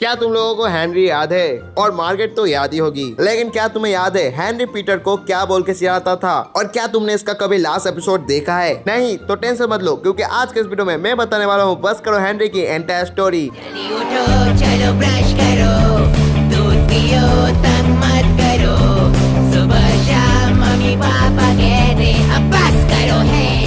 क्या तुम लोगों को हेनरी याद है? और मार्गरेट तो याद ही होगी, लेकिन क्या तुम्हें याद है हेनरी पीटर को क्या बोल के सिखाता था? और क्या तुमने इसका कभी लास्ट एपिसोड देखा है? नहीं तो टेंशन मत लो, क्योंकि आज के इस वीडियो में मैं बताने वाला हूँ बस करो हेनरी की एंटायर स्टोरी। जल्दी उठो, चलो ब्रश करो, दूध पियो, तंग मत करो। सुबह शाम मम्मी पापा कहते अब बस करो हेनरी।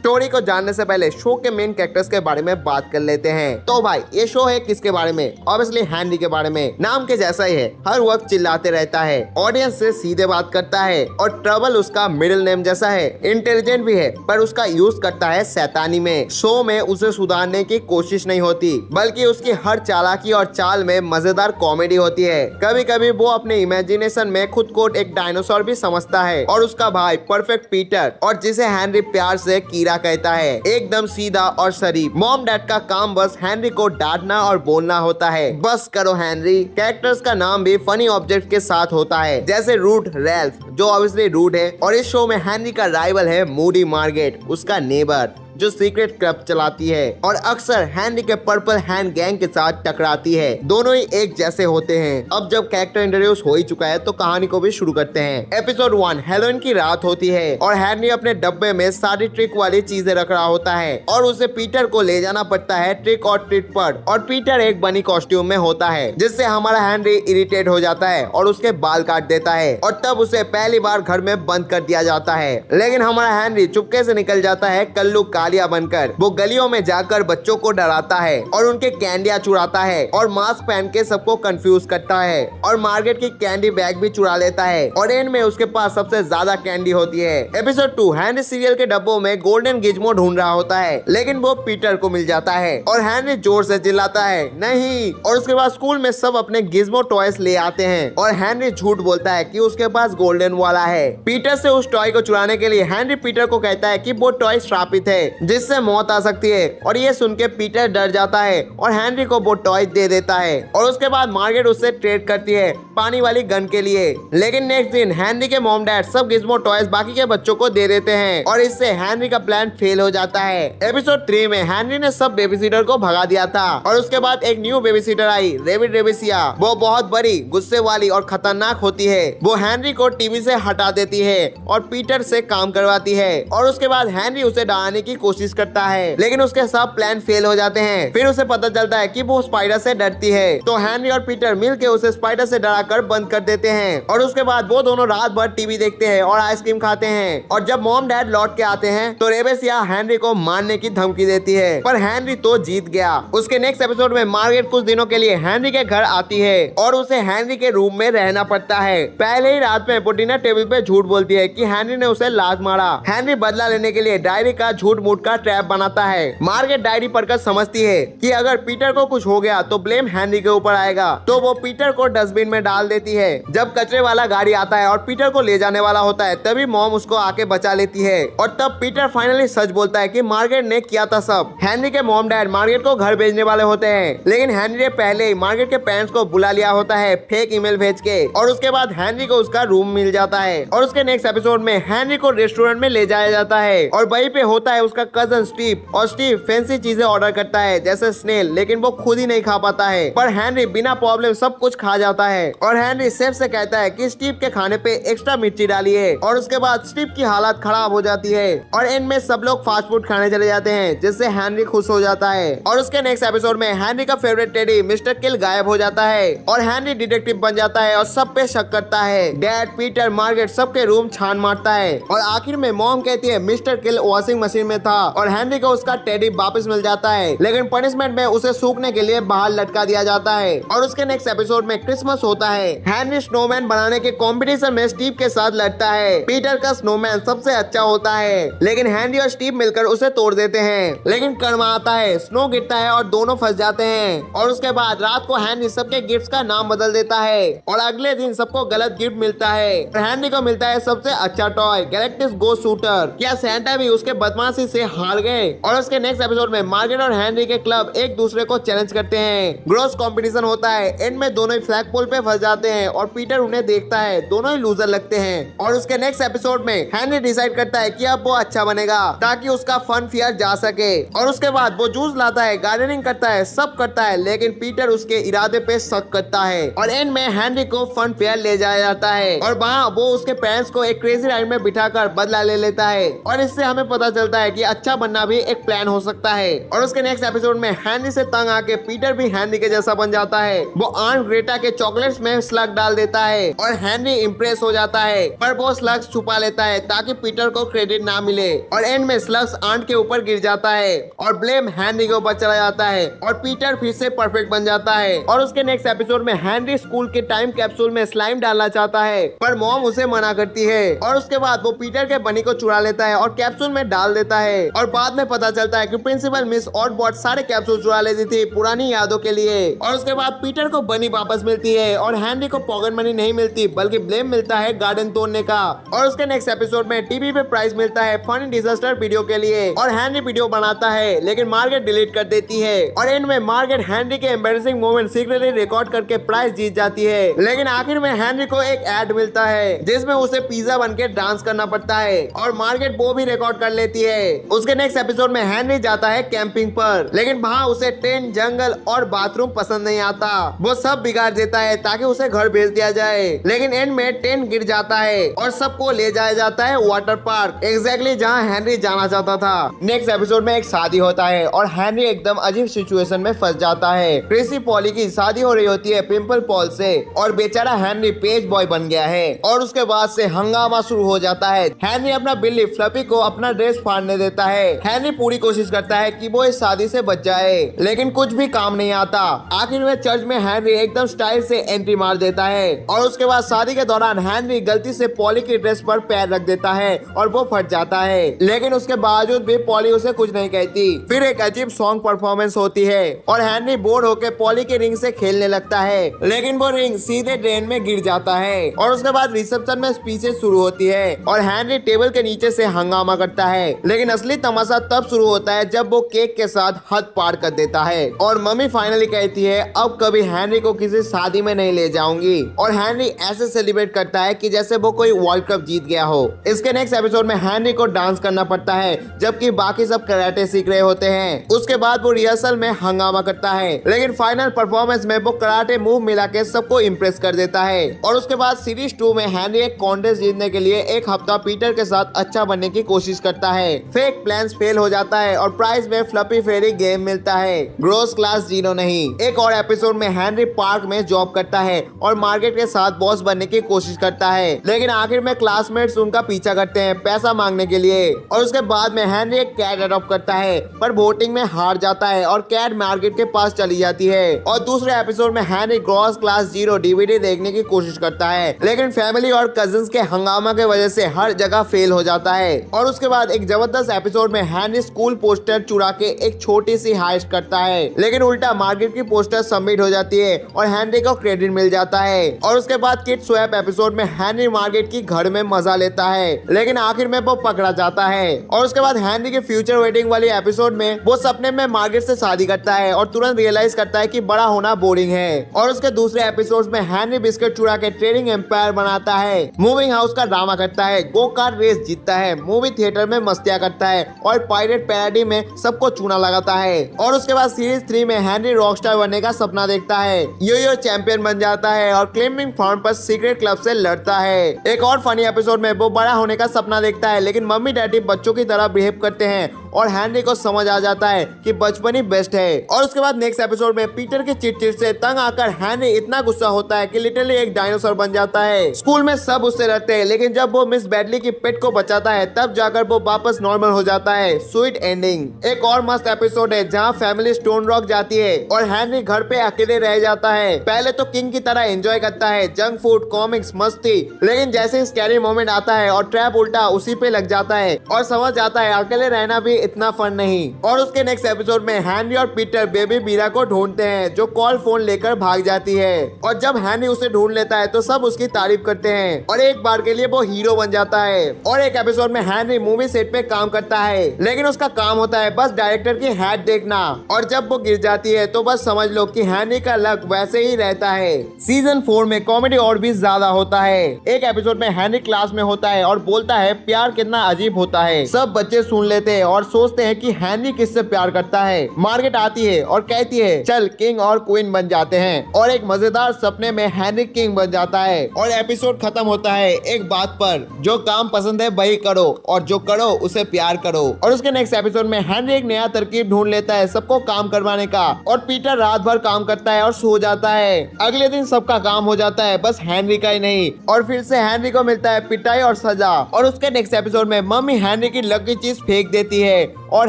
स्टोरी को जानने से पहले शो के मेन कैरेक्टर्स के बारे में बात कर लेते हैं। तो भाई ये शो है किसके बारे में? ऑब्वियसली हेनरी के बारे में। नाम के जैसा ही है, हर वक्त चिल्लाते रहता है, ऑडियंस से सीधे बात करता है और ट्रबल उसका मिडिल नेम जैसा है। इंटेलिजेंट भी है पर उसका यूज करता है शैतानी में। शो में उसे सुधारने की कोशिश नहीं होती, बल्कि उसकी हर चालाकी और चाल में मजेदार कॉमेडी होती है। कभी कभी वो अपने इमेजिनेशन में खुद को एक डायनासोर भी समझता है। और उसका भाई परफेक्ट पीटर, और जिसे हेनरी प्यार से कीड़ा कहता है, एकदम सीधा और शरीफ। मॉम डैड का काम बस हेनरी को डांटना और बोलना होता है, बस करो हेनरी। कैरेक्टर्स का नाम भी फनी ऑब्जेक्ट के साथ होता है, जैसे रूट रैल्फ, जो ऑब्वियसली रूट है। और इस शो में हेनरी का राइवल है मूडी मार्गरेट, उसका नेबर, जो सीक्रेट क्लब चलाती है और अक्सर हेनरी के पर्पल हैंड गैंग के साथ टकराती है। दोनों ही एक जैसे होते हैं। अब जब कैरेक्टर इंट्रोड्यूस हो ही चुका है तो कहानी को भी शुरू करते हैं। एपिसोड 1 हेलोइन की रात होती है और हेनरी अपने डब्बे में सारी ट्रिक वाली चीजें रख रहा होता है और उसे पीटर को ले जाना पड़ता है ट्रिक और ट्रीट पर। और पीटर एक बनी कॉस्ट्यूम में होता है, जिससे हमारा हेनरी इरिटेट हो जाता है और उसके बाल काट देता है और तब उसे पहली बार घर में बंद कर दिया जाता है। लेकिन हमारा हेनरी चुपके से निकल जाता है कल्लू कालिया बनकर। वो गलियों में जाकर बच्चों को डराता है और उनके कैंडियां चुराता है और मास्क पहन के सबको कंफ्यूज करता है और मार्गरेट की कैंडी बैग भी चुरा लेता है और एंड में उसके पास सबसे ज्यादा कैंडी होती है। एपिसोड 2 हेनरी सीरियल के डब्बों में गोल्डन गिज्मो ढूंढ रहा होता है, लेकिन वो पीटर को मिल जाता है और हेनरी जोर से चिल्लाता है नहीं। और उसके बाद स्कूल में सब अपने गिज्मो टॉयज ले आते हैं और हेनरी झूठ बोलता है कि उसके पास गोल्डन वाला है। पीटर से उस टॉय को चुराने के लिए हेनरी पीटर को कहता है कि वो टॉय श्रापित है, जिससे मौत आ सकती है। और ये सुन के पीटर डर जाता है और हेनरी को वो टॉय दे देता है। और उसके बाद मार्गरेट उससे ट्रेड करती है पानी वाली गन के लिए। लेकिन नेक्स्ट दिन हेनरी के मॉम डैड सब गिज्मो टॉयज बाकी के बच्चों को दे देते हैं और इससे हेनरी का प्लान फेल हो जाता है। एपिसोड 3 में हेनरी ने सब बेबीसिटर को भगा दिया था और उसके बाद एक न्यू बेबीसिटर आई, रेविड रेबिसिया। वो बहुत बड़ी, गुस्से वाली और खतरनाक होती है। वो हेनरी को टीवी से हटा देती है और पीटर से काम करवाती है। और उसके बाद हेनरी उसे डराने की कोशिश करता है, लेकिन उसके सब प्लान फेल हो जाते हैं। फिर उसे पता चलता है कि वो स्पाइडर से डरती है, तो हेनरी और पीटर मिलकर उसे स्पाइडर से डराकर बंद कर देते हैं। और उसके बाद वो दोनों रात भर टीवी देखते हैं और आइसक्रीम खाते हैं। और जब मॉम डैड लौट के आते हैं तो रेबेसिया हेनरी को मारने की धमकी देती है, पर हेनरी तो जीत गया। उसके नेक्स्ट एपिसोड में मार्गरेट कुछ दिनों के लिए हेनरी के घर आती है और उसे हेनरी के रूम में रहना पड़ता है। पहले ही रात में वो डिनर टेबल पे झूठ बोलती है कि हेनरी ने उसे लात मारा। हेनरी बदला लेने के लिए डायरी का झूठ मूठ का ट्रैप बनाता है। मार्गरेट डायरी पढ़कर समझती है कि अगर पीटर को कुछ हो गया तो ब्लेम हेनरी के ऊपर आएगा, तो वो पीटर को डस्टबिन में डाल देती है। जब कचरे वाला गाड़ी आता है और पीटर को ले जाने वाला होता है, तभी मॉम उसको आके बचा लेती है। और तब पीटर फाइनली सच बोलता है कि मार्गरेट ने किया था सब। हेनरी के मॉम डैड मार्गरेट को घर भेजने वाले होते हैं, लेकिन हेनरी ने पहले ही मार्गरेट के पेरेंट्स को बुला लिया होता है फेक ईमेल भेज के। और उसके बाद हेनरी को उसका रूम मिल जाता है और उसके नेक्स्ट एपिसोड में हेनरी को रेस्टोरेंट में ले जाया जाता है और वहीं पे होता है उसका कजन स्टीव। और स्टीव फैंसी चीजें ऑर्डर करता है जैसे स्नेल, लेकिन वो खुद ही नहीं खा पाता है, पर हेनरी बिना प्रॉब्लम सब कुछ खा जाता है। और हेनरी शेफ से कहता है कि स्टीव के खाने पे एक्स्ट्रा मिर्ची डालिए। और उसके बाद स्टीव की हालत खराब हो जाती है और एंड में सब लोग फास्ट फूड खाने चले जाते हैं, जिससे हेनरी खुश हो जाता है। और उसके नेक्स्ट एपिसोड में हेनरी का फेवरेट टेडी मिस्टर किल गायब हो जाता है और हेनरी डिटेक्टिव बन जाता है और सब पे शक करता है। डैड, पीटर, मार्गरेट सबके रूम छान मारता है और आखिर में मॉम कहती है मिस्टर किल वॉशिंग मशीन में था और हेनरी को उसका टेडी वापस मिल जाता है, लेकिन पनिशमेंट में उसे सूखने के लिए बाहर लटका दिया जाता है। और उसके नेक्स्ट एपिसोड में क्रिसमस होता है। हेनरी स्नोमैन बनाने के कंपटीशन में स्टीव के साथ लड़ता है। पीटर का स्नोमैन सबसे अच्छा होता है, लेकिन हेनरी और स्टीव मिलकर उसे तोड़ देते हैं। लेकिन कर्मा आता है, स्नो गिरता है और दोनों फंस जाते हैं। और उसके बाद रात को हेनरी सबके गिफ्ट्स का नाम बदल देता है और अगले दिन सबको गलत गिफ्ट मिलता है। हेनरी को मिलता है सबसे अच्छा टॉय गैलेक्टिस गो शूटर। क्या सैंटा भी उसके बदमाशी से से हार गए। और उसके नेक्स्ट एपिसोड में मार्गरेट और हेनरी के क्लब एक दूसरे को चैलेंज करते हैं। ग्रॉस कंपटीशन होता है। एंड में दोनों ही फ्लैग पोल पे फंस जाते हैं और पीटर उन्हें देखता है। दोनों ही लूजर लगते हैं। और उसके नेक्स्ट एपिसोड में हेनरी डिसाइड करता है कि अब वो अच्छा बनेगा ताकि उसका फन फेयर जा सके। और उसके बाद वो जूस लाता है, गार्डनिंग करता है, सब करता है, लेकिन पीटर उसके इरादे पे शक करता है। और एंड में हेनरी को फन फेयर ले जाया जाता है और वहाँ वो उसके पेरेंट्स को एक क्रेजी राइड में बिठाकर बदला ले लेता है। और इससे हमें पता चलता है कि अच्छा बनना भी एक प्लान हो सकता है। और उसके नेक्स्ट एपिसोड में हेनरी से तंग आके पीटर भी हेनरी के जैसा बन जाता है। वो आंट ग्रेटा के चॉकलेट्स में स्लग डाल देता है और हेनरी इम्प्रेस हो जाता है, पर वो स्लग्स छुपा लेता है ताकि पीटर को क्रेडिट ना मिले। और एंड में स्लग्स आंट के ऊपर गिर जाता है और ब्लेम हेनरी के ऊपर चला जाता है और पीटर फिर से परफेक्ट बन जाता है। और उसके नेक्स्ट एपिसोड में हेनरी स्कूल के टाइम कैप्सूल में स्लाइम डालना चाहता है, पर मॉम उसे मना करती है। और उसके बाद वो पीटर के बनी को चुरा लेता है और कैप्सूल में डाल देता है। और बाद में पता चलता है कि प्रिंसिपल मिस ऑटबॉट सारे कैप्सूल चुरा लेती थी पुरानी यादों के लिए। और उसके बाद पीटर को बनी वापस मिलती है और हेनरी को पॉकेट मनी नहीं मिलती बल्कि ब्लेम मिलता है गार्डन तोड़ने का। और उसके नेक्स्ट एपिसोड में टीवी पे प्राइज मिलता है फनी डिजास्टर वीडियो के लिए और हेनरी वीडियो बनाता है, लेकिन मार्गरेट डिलीट कर देती है। और एंड में मार्गरेट हेनरी के एम्बैरेसिंग मोमेंट सीक्रेटली रिकॉर्ड करके प्राइज जीत जाती है। लेकिन आखिर में हेनरी को एक एड मिलता है जिसमें उसे पिज्जा बन के डांस करना पड़ता है और मार्गरेट वो भी रिकॉर्ड कर लेती है। उसके नेक्स्ट एपिसोड में हेनरी जाता है कैंपिंग पर, लेकिन वहाँ उसे टेंट, जंगल और बाथरूम पसंद नहीं आता। वो सब बिगाड़ देता है ताकि उसे घर भेज दिया जाए, लेकिन एंड में टेंट गिर जाता है और सबको ले जाया जाता है वाटर पार्क, एग्जैक्टली जहाँ हेनरी जाना चाहता था। नेक्स्ट एपिसोड में एक शादी होता है और हेनरी एकदम अजीब सिचुएशन में फंस जाता है। क्रिसी पॉली की शादी हो रही होती है पिंपल पॉल से और बेचारा हेनरी पेज बॉय बन गया है। और उसके बाद से हंगामा शुरू हो जाता है। हेनरी अपना बिल्ली फ्लफी को अपना ड्रेस फाड़ने देता है। हेनरी पूरी कोशिश करता है कि वो इस शादी से बच जाए, लेकिन कुछ भी काम नहीं आता। आखिर में चर्च में हेनरी एकदम स्टाइल से एंट्री मार देता है और उसके बाद शादी के दौरान हेनरी गलती से पॉली की ड्रेस पर पैर रख देता है और वो फट जाता है, लेकिन उसके बावजूद भी पॉली उसे कुछ नहीं कहती। फिर एक अजीब सॉन्ग परफॉर्मेंस होती है और हेनरी बोर्ड होकर पॉली के रिंग से खेलने लगता है, लेकिन वो रिंग सीधे ड्रेन में गिर जाता है। और उसके बाद रिसेप्शन में स्पीचेस शुरू होती है और हेनरी टेबल के नीचे से हंगामा करता है, लेकिन असली तमाशा तब शुरू होता है जब वो केक के साथ हद पार कर देता है और मम्मी फाइनली कहती है अब कभी हेनरी को किसी शादी में नहीं ले जाऊंगी। और हेनरी ऐसे सेलिब्रेट करता है कि जैसे वो कोई वर्ल्ड कप जीत गया हो। इसके नेक्स्ट एपिसोड में हेनरी को डांस करना पड़ता है जबकि बाकी सब कराटे सीख रहे होते हैं। उसके बाद वो रिहर्सल में हंगामा करता है, लेकिन फाइनल परफॉर्मेंस में वो कराटे मूव मिला के सबको इम्प्रेस कर देता है। और उसके बाद सीरीज 2 में हेनरी एक कॉन्टेस्ट जीतने के लिए एक हफ्ता पीटर के साथ अच्छा बनने की कोशिश करता है। फेक प्लान्स फेल हो जाता है और प्राइज में फ्लफी फेरी गेम मिलता है, ग्रोस क्लास 0 नहीं। एक और एपिसोड में हेनरी पार्क में जॉब करता है और मार्गरेट के साथ बॉस बनने की कोशिश करता है, लेकिन आखिर में क्लासमेट्स उनका पीछा करते हैं पैसा मांगने के लिए। और उसके बाद में हेनरी एक कैट अडॉप्ट करता है, पर वोटिंग में हार जाता है और कैट मार्गरेट के पास चली जाती है। और दूसरे एपिसोड में हेनरी ग्रॉस क्लास 0 डीवीडी देखने की कोशिश करता है, लेकिन फैमिली और कजिन्स के हंगामा के वजह से हर जगह फेल हो जाता है। और उसके बाद एक जबरदस्त एपिसोड में हेनरी स्कूल पोस्टर चुरा के एक छोटी सी हाइस्ट करता है, लेकिन उल्टा मार्गरेट की पोस्टर सबमिट हो जाती है और हेनरी को क्रेडिट मिल जाता है। और उसके बाद किड स्वैप एपिसोड में हेनरी मार्गरेट की घर में मजा लेता है, लेकिन आखिर में वो पकड़ा जाता है। और उसके बाद हेनरी के फ्यूचर वेडिंग वाली एपिसोड में वो सपने में मार्गरेट से शादी करता है और तुरंत रियलाइज करता है कि बड़ा होना बोरिंग है। और उसके दूसरे एपिसोड में हेनरी बिस्किट चुरा के ट्रेडिंग एम्पायर बनाता है, मूविंग हाउस का ड्रामा करता है, गो कार रेस जीतता है, मूवी थिएटर में मस्तियां करता है और पायरेट पैराडी में सबको चूना लगाता है। और उसके बाद सीरीज 3 में हेनरी रॉकस्टार बनने का सपना देखता है, यो चैंपियन बन जाता है और क्लाइंबिंग फॉर्म पर सीक्रेट क्लब से लड़ता है। एक और फनी एपिसोड में वो बड़ा होने का सपना देखता है, लेकिन मम्मी डैडी बच्चों की तरह बिहेव करते हैं और हेनरी को समझ आ जाता है कि बचपन ही बेस्ट है। और उसके बाद नेक्स्ट एपिसोड में पीटर की चिट-चिट से तंग आकर हेनरी इतना गुस्सा होता है कि लिटरली एक डायनासोर बन जाता है। स्कूल में सब उससे डरते हैं, लेकिन जब वो मिस बैडली की पेट को बचाता है तब जाकर वो वापस नॉर्मल हो जाता है। Sweet ending. एक और मस्त एपिसोड है जहाँ फैमिली स्टोन रॉक जाती है और हेनरी घर पे अकेले रह जाता है। पहले तो किंग की तरह एंजॉय करता है, जंक फूड, कॉमिक्स, मस्ती, लेकिन जैसे स्कैरी मोमेंट आता है और ट्रैप उल्टा उसी पे लग जाता है और समझ जाता है अकेले रहना भी इतना फन नहीं। और उसके नेक्स्ट एपिसोड में हैनरी और पीटर बेबी मीरा को ढूंढते हैं जो कॉल फोन लेकर भाग जाती है। और जब हैनरी उसे ढूंढ लेता है तो सब उसकी तारीफ करते हैं और एक बार के लिए वो हीरो बन जाता है। और एक एपिसोड में हैनरी मूवी सेट पे काम करता है, लेकिन उसका काम होता है बस डायरेक्टर की हैट देखना। और जब वो गिर जाती है तो बस समझ लो कि हैनरी का लक वैसे ही रहता है। सीजन 4 में कॉमेडी और भी ज्यादा होता है। एक एपिसोड में हैनरी क्लास में होता है और बोलता है प्यार कितना अजीब होता है। सब बच्चे सुन लेते हैं और सोचते हैं कि हैनरी किससे प्यार करता है। मार्गेट आती है और कहती है चल किंग और क्वीन बन जाते हैं। और एक मजेदार सपने में हैनरी किंग बन जाता है और एपिसोड खत्म होता है एक बात पर, जो काम पसंद है वही करो और जो करो उसे प्यार करो। और उसके नेक्स्ट एपिसोड में हैनरी एक नया तरकीब ढूंढ लेता है सबको काम करवाने का और पीटर रात भर काम करता है और सो जाता है। अगले दिन सबका काम हो जाता है, बस हैनरी का ही नहीं। और फिर से हैनरी को मिलता है पिटाई और सजा। और उसके नेक्स्ट एपिसोड में मम्मी हैनरी की लकी चीज फेंक देती है और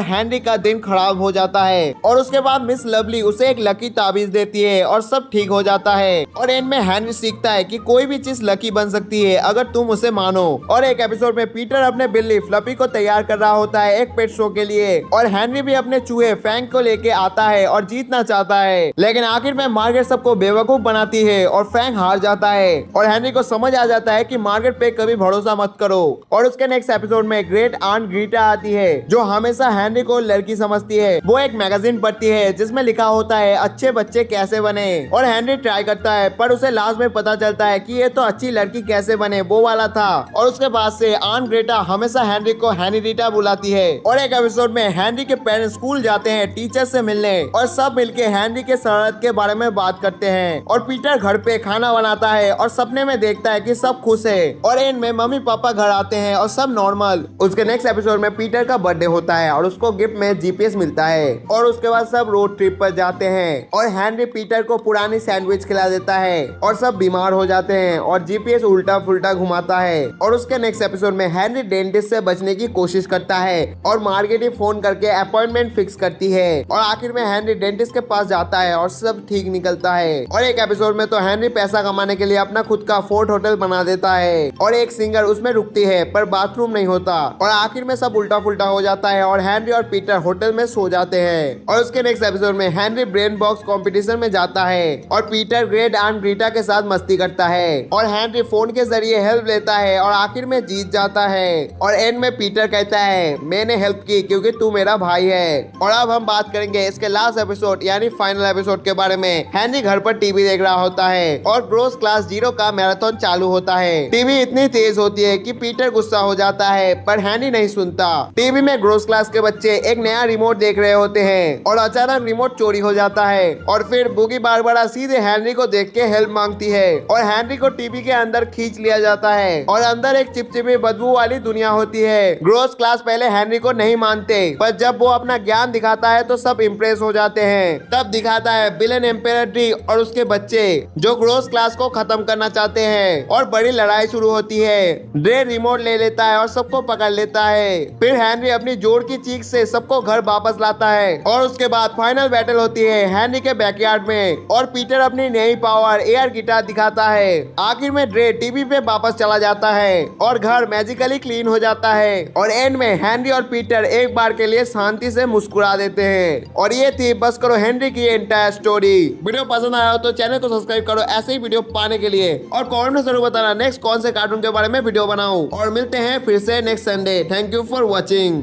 हैनरी का दिन खराब हो जाता है। और उसके बाद मिस लवली उसे एक लकी ताबीज देती है और सब ठीक हो जाता है। और एंड में हैनरी सीखता है कि कोई भी चीज लकी बन सकती है अगर तुम उसे मानो। और एक एपिसोड में पीटर अपने बिल्ली फ्लफी को तैयार कर रहा होता है एक पेट शो के लिए और हैनरी भी अपने चूहे फ्रैंक को लेके आता है और जीतना चाहता है। लेकिन आखिर में मार्गरेट सबको बेवकूफ बनाती है और फ्रैंक हार जाता है और हैनरी को समझ आ जाता है कि मार्गरेट पे कभी भरोसा मत करो। और उसके नेक्स्ट एपिसोड में ग्रेट आंट ग्रीटा आती है जो हमेशा हैनरी को लड़की समझती है। वो एक मैगजीन पढ़ती है जिसमें लिखा होता है अच्छे बच्चे कैसे बने और हैनरी ट्राई करता है पर उसे लास्ट में पता चलता है कि ये तो अच्छी लड़की कैसे बने वो वाला था। और उसके बाद से आंट ग्रेटा हमेशा हैनरी को हैनरीटा बुलाती है। और एक एपिसोड में हैनरी के पेरेंट्स स्कूल जाते हैं टीचर से मिलने और सब मिलके हैनरी के शरारत के बारे में बात करते हैं। और पीटर घर पे खाना बनाता है और सपने में देखता है कि सब खुश है। और एंड में मम्मी पापा घर आते हैं और सब नॉर्मल। उसके नेक्स्ट एपिसोड में पीटर का बर्थडे होता है और उसको गिफ्ट में जीपीएस मिलता है। और उसके बाद सब रोड ट्रिप पर जाते हैं और हैनरी पीटर को पुरानी सैंडविच खिला देता है और सब बीमार हो जाते हैं और जीपीएस उल्टा फुल्टा घुमाता है। और उसके नेक्स्ट एपिसोड में हैनरी डेंटिस्ट से बचने की कोशिश करता है और मार्गेट ही फोन करके अपॉइंटमेंट फिक्स करती है। और आखिर में हैनरी डेंटिस्ट के पास जाता है और सब ठीक निकलता है। और एक एपिसोड में तो हैनरी पैसा कमाने के लिए अपना खुद का फोर्ट होटल बना देता है और एक सिंगर उसमें रुकती है पर बाथरूम नहीं होता। और आखिर में सब उल्टा फुल्टा हो जाता है और हैनरी और पीटर होटल में सो जाते हैं। और उसके नेक्स्ट एपिसोड में हैनरी ब्रेन बॉक्स कंपटीशन में जाता है और पीटर ग्रेट आंट ग्रीटा के साथ मस्ती करता है और हैनरी फोन के जरिए हेल्प लेता है और आखिर में जीत जाता है। और एंड में पीटर कहता है मैंने हेल्प की क्योंकि तू मेरा भाई है। और अब हम बात करेंगे इसके लास्ट एपिसोड यानी फाइनल एपिसोड के बारे में। हैनरी घर पर टीवी देख रहा होता है और ग्रोस क्लास 0 का मैराथन चालू होता है। टीवी इतनी तेज होती है कि पीटर गुस्सा हो जाता है पर हैनरी नहीं सुनता। टीवी में ग्रोस क्लास के बच्चे एक नया रिमोट देख रहे होते हैं और अचानक रिमोट चोरी हो जाता है। और फिर बुगी बारबरा सीधे हैनरी को देख के हेल्प मांगती है और हैनरी को टीवी के अंदर खींच लिया जाता है और अंदर एक चिपचिपी बदबू वाली दुनिया होती है। ग्रोस क्लास पहले हैनरी को नहीं मानते पर जब वो अपना ज्ञान दिखाता है तो सब इम्प्रेस हो जाते हैं। तब दिखाता है विलेन एम्पेरर डी और उसके बच्चे जो ग्रोस क्लास को खत्म करना चाहते हैं और बड़ी लड़ाई शुरू होती है। ड्रे रिमोट ले लेता है और सबको पकड़ लेता है। फिर हैनरी अपनी जोर की चीख से सबको घर वापस लाता है और उसके बाद फाइनल बैटल होती है हैनरी के बैकयार्ड में और पीटर अपनी नई पावर एयर गिटार दिखाता है। आखिर में ड्रे टीवी पे वापस चला जाता है और घर मैजिकली क्लीन हो जाता है। और एंड में हैनरी और पीटर एक बार के लिए शांति से मुस्कुरा देते हैं। और ये थी बस करो हैनरी की एंटायर स्टोरी। वीडियो पसंद आया हो तो चैनल को सब्सक्राइब करो ऐसे ही वीडियो पाने के लिए और कमेंट में जरूर बताना नेक्स्ट कौन से कार्टून के बारे में वीडियो बनाऊं। और मिलते हैं फिर से next Sunday. Thank you for watching.